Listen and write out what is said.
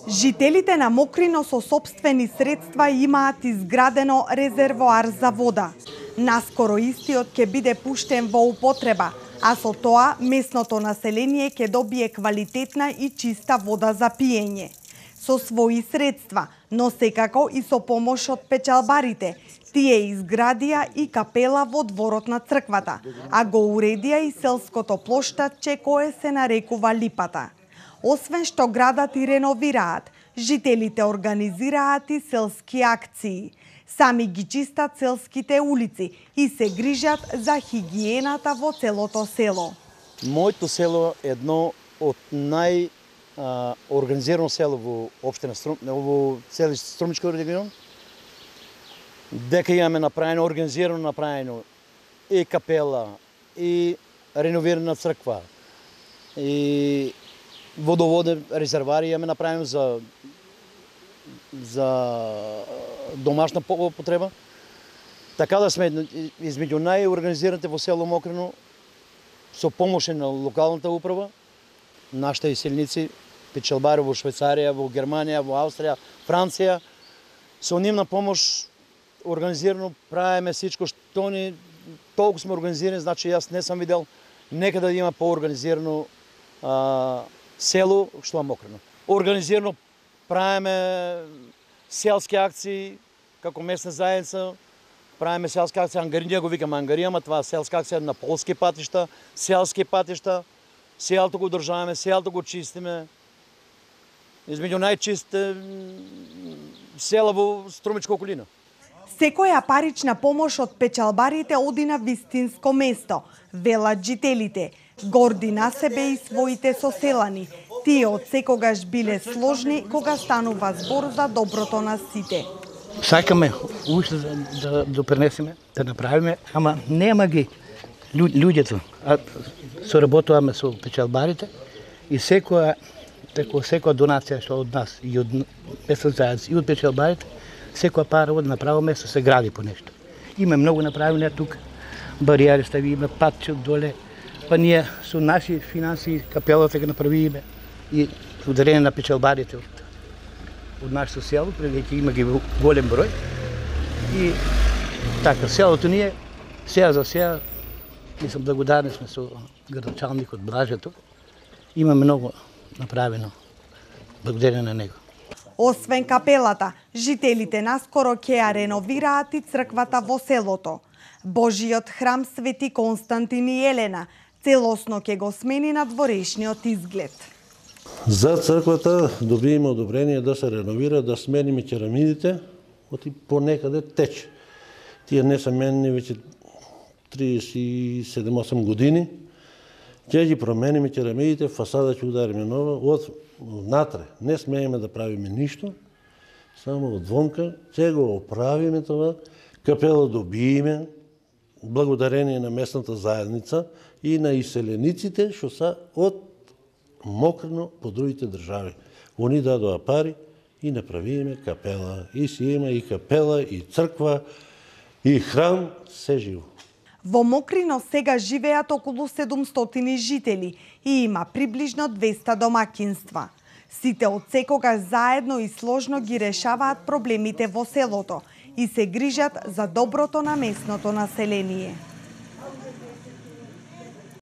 Жителите на Мокрино со сопствени средства имаат изградено резервоар за вода. Наскоро истиот ќе биде пуштен во употреба, а со тоа местното население ќе добие квалитетна и чиста вода за пиење. Со своји средства, но секако и со помош од печалбарите, тие изградија и капела во дворот на црквата, а го уредија и селското плоштадче кое се нарекува Липата. Освен што градат и реновираат, жителите организираат и селски акции. Сами ги чистат селските улици и се грижат за хигиената во целото село. Моето село е едно од организирано село во општина во целиот Струмички регион. Дека имаме направено, организирано направено и капела, и реновирана црква, и водоводен резервоар имаме направено за домашна употреба. Така да сме измеѓу најорганизираните во село Мокрино со помош на локалната управа. Нашите иселници, печалбари во Швајцарија, во Германија, во Австрија, Франција, со нивна помош организирано правиме всичко што ни толку сме организирани, значи јас не сум видел некаде да има поорганизирано село што е Мокрино. Организирано правиме селски акции како местна заедница, правиме селски акции, ангарија го викаме ангарија, ама това е селска акција на полски патишта, селски патишта, селото го одржаваме, селото го чистиме. Измеѓу најчисте села во Струмичка околина. Секоја парична помош од печалбарите оди на вистинско место, велат жителите, горди на себе и своите соселани. Тие од секогаш биле сложни кога станува збор за доброто на сите. Сакаме уште да допринесеме, да направиме, ама нема ги луѓето. Соработуваме со печалбарите и секоја донација што од нас и од местната заедница и од печалбарите, секоја пара од направо место се гради по нешто. Има многу направено тука, бариери ставиме, патче доле, па ние со наши финанси капелата ги направиме и ударение на печалбарите од нашето село, веќе има ги голем број. И така, селото ние, сега за сега, мислам, благодарни сме со градоначалникот Блаже тук. Има многу направено, благодарение на него. Освен капелата, жителите наскоро ќе ја реновираат и црквата во селото. Божиот храм Свети Константин и Елена целосно ќе го смени надворешниот изглед. За црквата добиеме одобрение да се реновира, да смениме керамидите, оти понекаде тече. Тие не се менени веќе 37-8 години. Ќе ги промениме керамидите, фасада ќе удариме нова, од внатре не смееме да правиме ништо, само од вонка ќе го оправиме тоа, капела добиеме, благодарение на местната заедница и на иселениците што са од Мокрино по другите држави. Они дадоа пари и направиме капела. И си има и капела, и црква, и храм, се живо. Во Мокрино сега живеат околу 700 жители и има приближно 200 домакинства. Сите од секогаш заедно и сложно ги решаваат проблемите во селото и се грижат за доброто на местното население.